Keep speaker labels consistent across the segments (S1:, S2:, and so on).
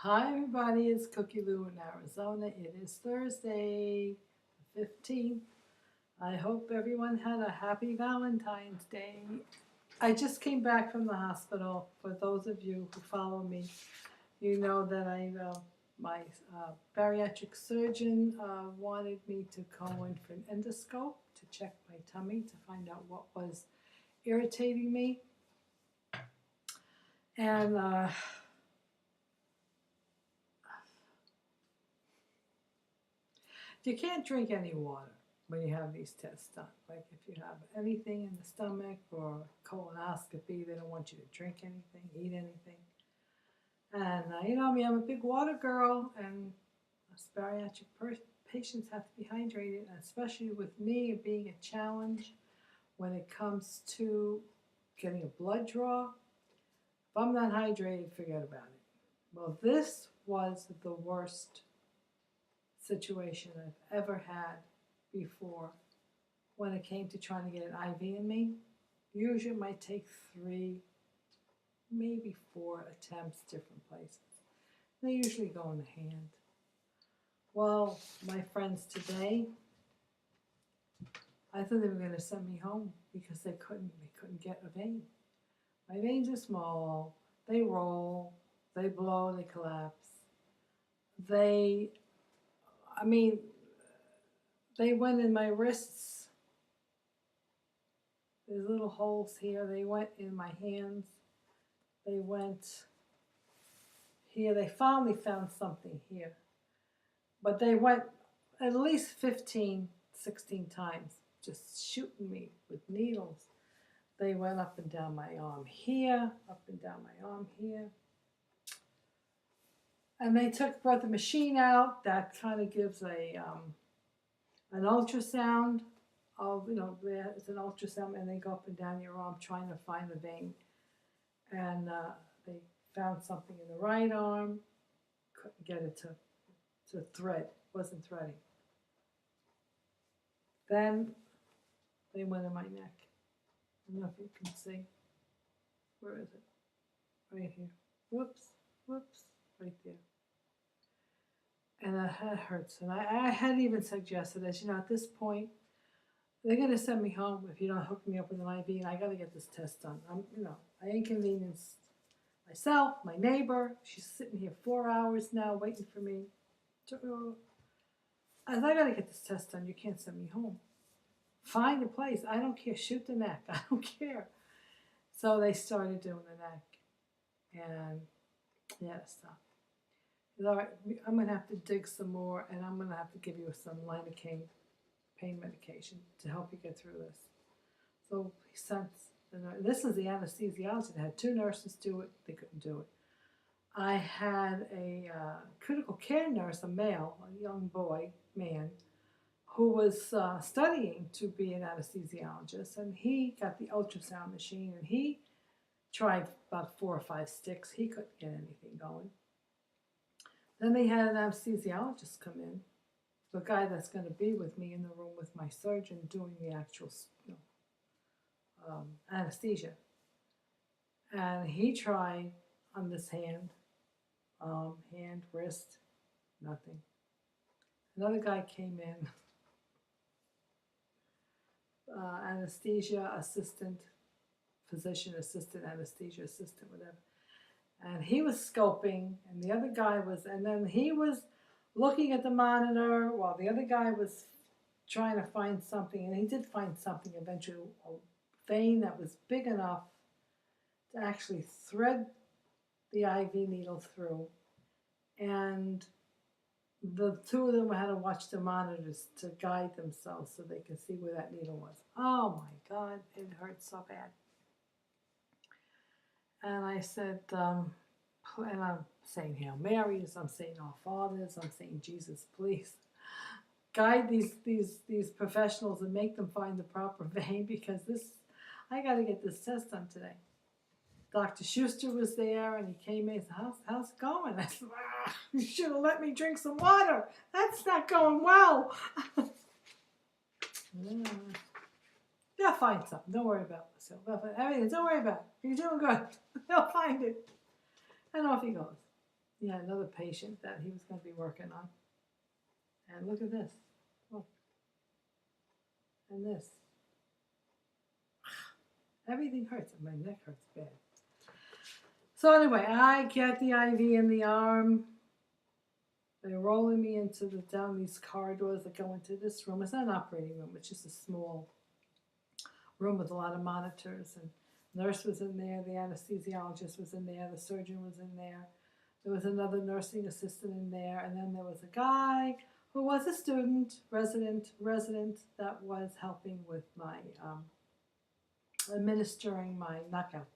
S1: Hi everybody, it's Cookie Lou in Arizona. It is Thursday, the 15th. I hope everyone had a happy Valentine's Day. I just came back from the hospital. For those of you who follow me, you know that my bariatric surgeon wanted me to go in for an endoscope to check my tummy to find out what was irritating me. And you can't drink any water when you have these tests done. Like if you have anything in the stomach or colonoscopy, they don't want you to drink anything, eat anything. And you know me, I'm a big water girl, and us bariatric patients have to be hydrated, and especially with me, it being a challenge when it comes to getting a blood draw. If I'm not hydrated, forget about it. Well, this was the worst situation I've ever had before when it came to trying to get an IV in me. Usually it might take 3, maybe 4 attempts, different places. They usually go in the hand. Well, my friends today, I thought they were going to send me home because they couldn't get a vein. My veins are small, they roll, they blow, they collapse. They went in my wrists. There's little holes here. They went in my hands. They went here. They finally found something here. But they went at least 15, 16 times just shooting me with needles. They went up and down my arm here, up and down my arm here. And they brought the machine out that kind of gives an ultrasound of, it's an ultrasound, and they go up and down your arm trying to find the vein. And they found something in the right arm, couldn't get it to thread, wasn't threading. Then they went in my neck. I don't know if you can see. Where is it? Right here. Whoops, right there. And that hurts. And I had even suggested that, at this point, they're going to send me home if you don't hook me up with an IV, and I got to get this test done. I inconvenienced myself, my neighbor. She's sitting here 4 hours now waiting for me. I got to get this test done. You can't send me home. Find a place. I don't care. Shoot the neck. I don't care. So they started doing the neck. And yeah, stop. All right, I'm going to have to dig some more, and I'm going to have to give you some lidocaine pain medication to help you get through this. So he sent, this is the anesthesiologist. I had 2 nurses do it. They couldn't do it. I had a critical care nurse, a male, a young man, who was studying to be an anesthesiologist, and he got the ultrasound machine, and he tried about 4 or 5 sticks. He couldn't get anything going. Then they had an anesthesiologist come in, the guy that's going to be with me in the room with my surgeon doing the actual anesthesia. And he tried on this hand, wrist, nothing. Another guy came in, anesthesia assistant, physician assistant, anesthesia assistant, whatever. And he was scoping, and the other guy was, and then he was looking at the monitor while the other guy was trying to find something, and he did find something eventually, a vein that was big enough to actually thread the IV needle through. And the 2 of them had to watch the monitors to guide themselves so they could see where that needle was. Oh my God, it hurt so bad. And I said, and I'm saying Hail Marys, I'm saying Our Fathers, I'm saying Jesus, please guide these professionals and make them find the proper vein, because I got to get this test done today. Dr. Schuster was there, and he came in and said, how's it going? I said, you should have let me drink some water. That's not going well. They'll find something. Don't worry about it. Everything. Don't worry about it. You're doing good. They'll find it. And off he goes. yeah, another patient that he was going to be working on. And look at this. Look. And this. Everything hurts. My neck hurts bad. So anyway, I get the IV in the arm. They're rolling me down these corridors that go into this room. It's not an operating room. It's just a small room with a lot of monitors. And the nurse was in there. The anesthesiologist was in there. The surgeon was in there. There was another nursing assistant in there. And then there was a guy who was a student, resident that was helping with my administering my knockout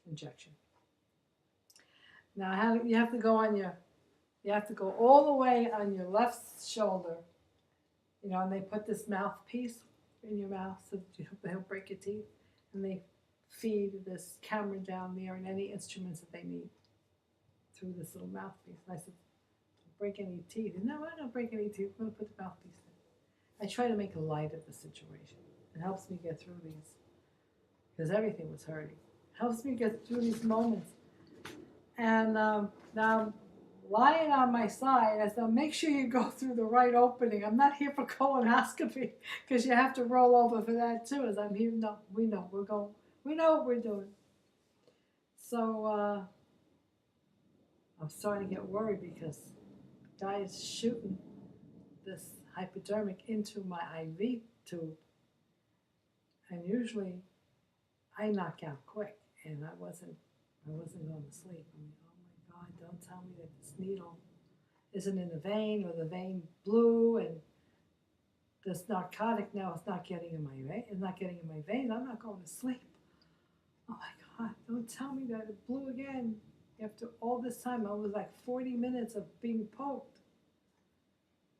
S1: injection. Now you have to go all the way on your left shoulder, and they put this mouthpiece in your mouth so that they don't break your teeth, and they feed this camera down there and any instruments that they need through this little mouthpiece. And I said, don't break any teeth. No, I don't break any teeth. I'm going to put the mouthpiece in. I try to make light of the situation. It helps me get through these, because everything was hurting. It helps me get through these moments. And now I'm lying on my side. I said, make sure you go through the right opening. I'm not here for colonoscopy, because you have to roll over for that too. As I'm here, no, we know what we're doing. So I'm starting to get worried, because the guy is shooting this hypodermic into my IV tube, and usually I knock out quick, and I wasn't going to sleep. I mean, oh my God, don't tell me that this needle isn't in the vein, or the vein blew, and this narcotic now is not getting in my vein. It's not getting in my veins. I'm not going to sleep. Oh my God, don't tell me that it blew again. After all this time, I was like 40 minutes of being poked.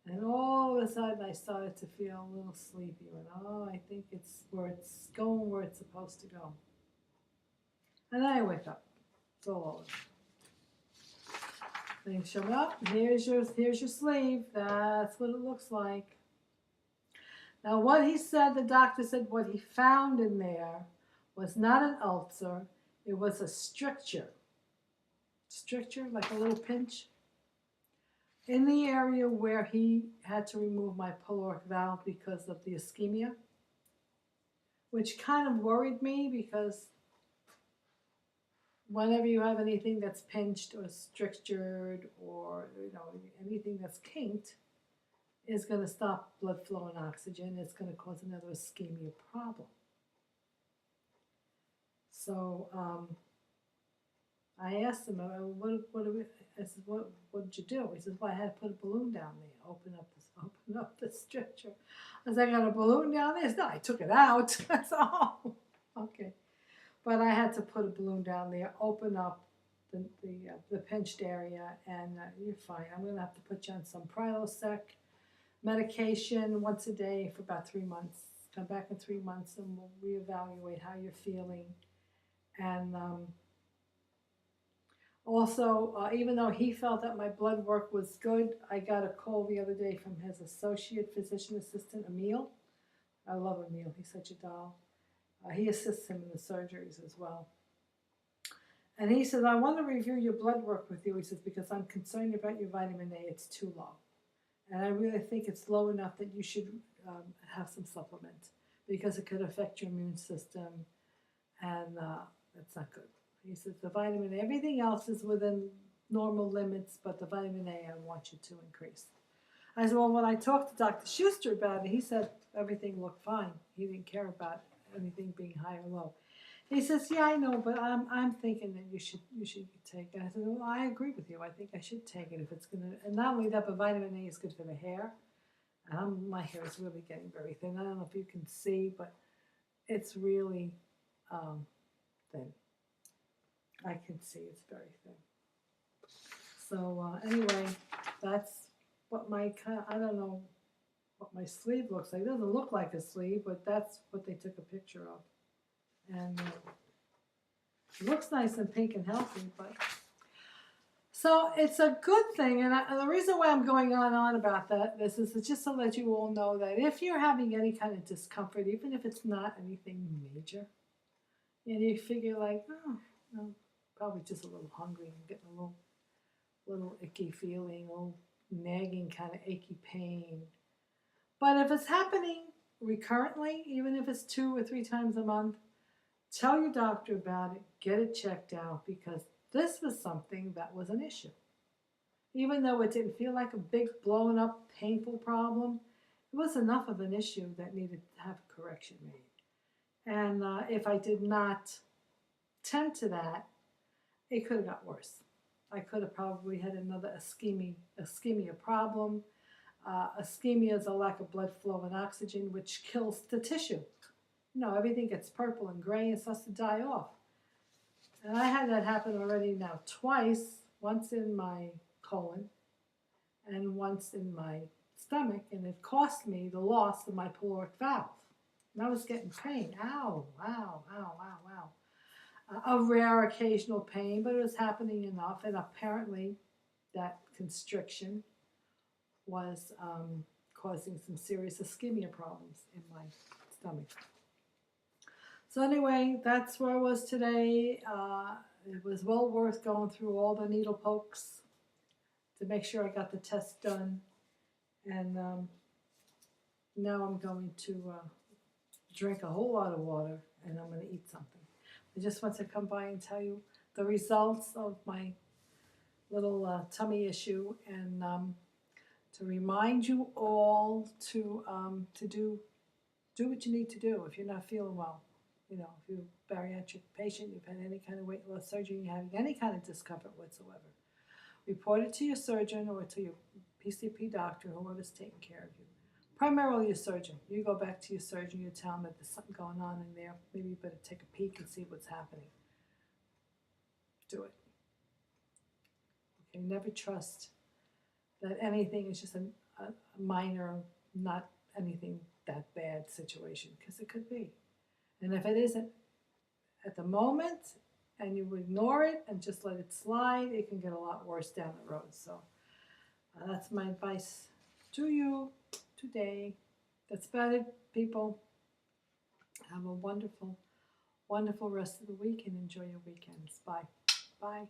S1: And all of a sudden, I started to feel a little sleepy. I think it's going where it's supposed to go. And then I wake up. It's all over. They show up. Here's your sleeve. That's what it looks like. Now, what he said, the doctor said, what he found in there was not an ulcer. It was a stricture. Stricture, like a little pinch, in the area where he had to remove my pyloric valve because of the ischemia, which kind of worried me, because whenever you have anything that's pinched or strictured, or anything that's kinked, is going to stop blood flow and oxygen. It's going to cause another ischemia problem. So I asked him, what did you do? He says, well, I had to put a balloon down there, open up the stricture. I said, I got a balloon down there? He said, no, I took it out. I said, oh, okay. But I had to put a balloon down there, open up the pinched area, and you're fine. I'm going to have to put you on some Prilosec medication once a day for about 3 months. Come back in 3 months, and we'll reevaluate how you're feeling. And also, even though he felt that my blood work was good, I got a call the other day from his associate physician assistant, Emil. I love Emil. He's such a doll. He assists him in the surgeries as well. And he says, I want to review your blood work with you. He says, because I'm concerned about your vitamin A. It's too low. And I really think it's low enough that you should have some supplement, because it could affect your immune system, and that's not good. He says the vitamin A, everything else is within normal limits, but the vitamin A, I want you to increase. I said, well, when I talked to Dr. Schuster about it, he said everything looked fine. He didn't care about anything being high or low. He says, yeah, I know, but I'm thinking that you should take it. I said, well, I agree with you. I think I should take it if it's going to, and not only that, but vitamin A is good for the hair. My hair is really getting very thin. I don't know if you can see, but it's really thin. I can see it's very thin. So anyway, that's what I don't know what my sleeve looks like. It doesn't look like a sleeve, but that's what they took a picture of. And it looks nice and pink and healthy, but so it's a good thing. And the reason why I'm going on about this is just to let you all know that if you're having any kind of discomfort, even if it's not anything major, and you figure like, oh, no, probably just a little hungry and getting a little little icky feeling, little nagging kind of achy pain. But if it's happening recurrently, even if it's 2 or 3 times a month, tell your doctor about it, get it checked out, because this was something that was an issue. Even though it didn't feel like a big blown up painful problem, it was enough of an issue that needed to have a correction made. And if I did not tend to that, it could have got worse. I could have probably had another ischemia problem. Ischemia is a lack of blood flow and oxygen, which kills the tissue. You know, everything gets purple and gray and starts to die off. And I had that happen already now twice, once in my colon and once in my stomach, and it cost me the loss of my caloric valve. And I was getting pain. Ow, ow, ow, ow, ow. A rare occasional pain, but it was happening enough, and apparently that constriction was causing some serious ischemia problems in my stomach. So anyway, that's where I was today. It was well worth going through all the needle pokes to make sure I got the test done. And now I'm going to drink a whole lot of water, and I'm going to eat something. I just want to come by and tell you the results of my little tummy issue, and to remind you all to do what you need to do if you're not feeling well. You know, if you're a bariatric patient, you've had any kind of weight loss surgery, you're having any kind of discomfort whatsoever, report it to your surgeon or to your PCP doctor, whoever's taking care of you. Primarily your surgeon. You go back to your surgeon, you tell him that there's something going on in there. Maybe you better take a peek and see what's happening. Do it. Okay, never trust that anything is just a minor, not anything that bad situation, because it could be. And if it isn't at the moment, and you ignore it and just let it slide, it can get a lot worse down the road. So that's my advice to you today. That's about it, people. Have a wonderful, wonderful rest of the week and enjoy your weekends. Bye. Bye.